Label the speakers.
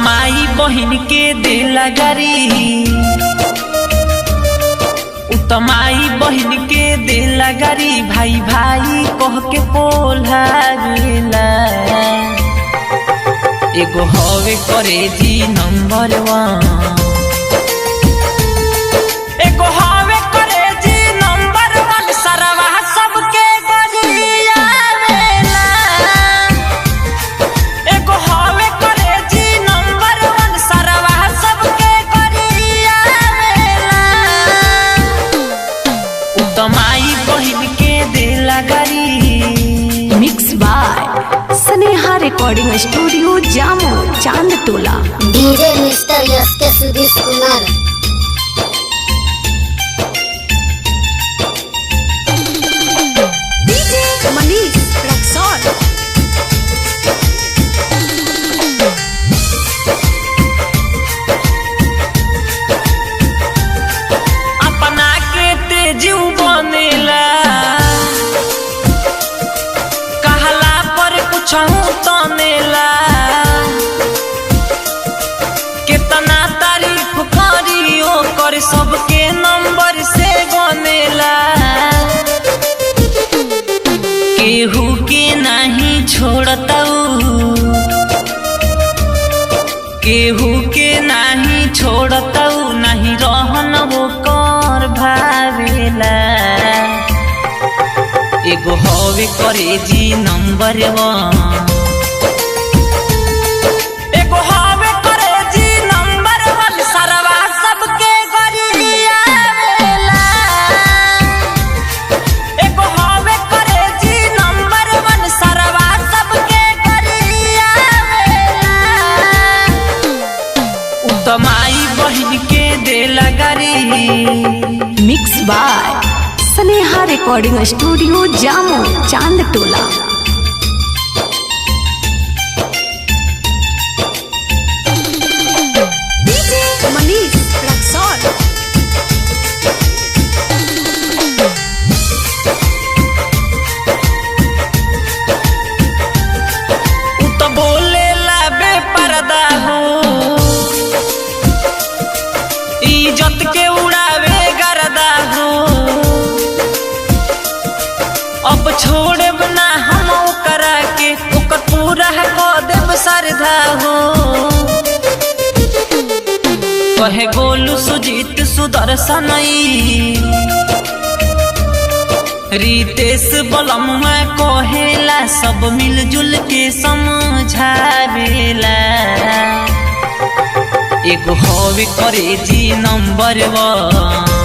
Speaker 1: माई बहन के दिला गारी माई बहन के दिला गारी भाई भाई कह के पोल्हा गेला एगो हवे करे जी नंबर 1 एगो हवे करे जी नंबर 1 सरवा सबके गरिया वेला एगो हवे करे जी नंबर 1 सरवा सबके गरिया वेला माई बहन के दिला गारी।
Speaker 2: Mix by Sneha recording studio Jamo Chand Tola.
Speaker 3: DJ mister S के सुधीश कुमार।
Speaker 2: डीजे मनीष रक्सौल।
Speaker 1: अपना के तेजू बनेला कहला पर कुछ तनेला कितना तारीफ करियो कर सबके नंबर से गनेला केहू के नहीं छोड़ताऊ केहू के नहीं छोड़ताऊ नहीं रहन वो कर भावेला एगो हवे करे जी नंबर 1 एगो हवे करे जी नंबर 1 सरवा सबके गरिया वेला एगो हवे करे जी नंबर 1 सरवा सबके गरिया वेला माई बहन के दिला गारी।
Speaker 2: Mix by Sneha recording studio Jamo Chand Tola. DJ Manish Raxaul.
Speaker 1: तो बोलेला बेपर्दा हो इज्जत के उड़ावे गर्दा हो अब छोड़े बना हम ओकरा के ओकर पूरा को देव श्रद्धा हो कहे गोलू सुजीत सुदर्शन रितेश बलम में कहेला सब मिलजुल के समझावेला एगो हवे करे जी नंबर 1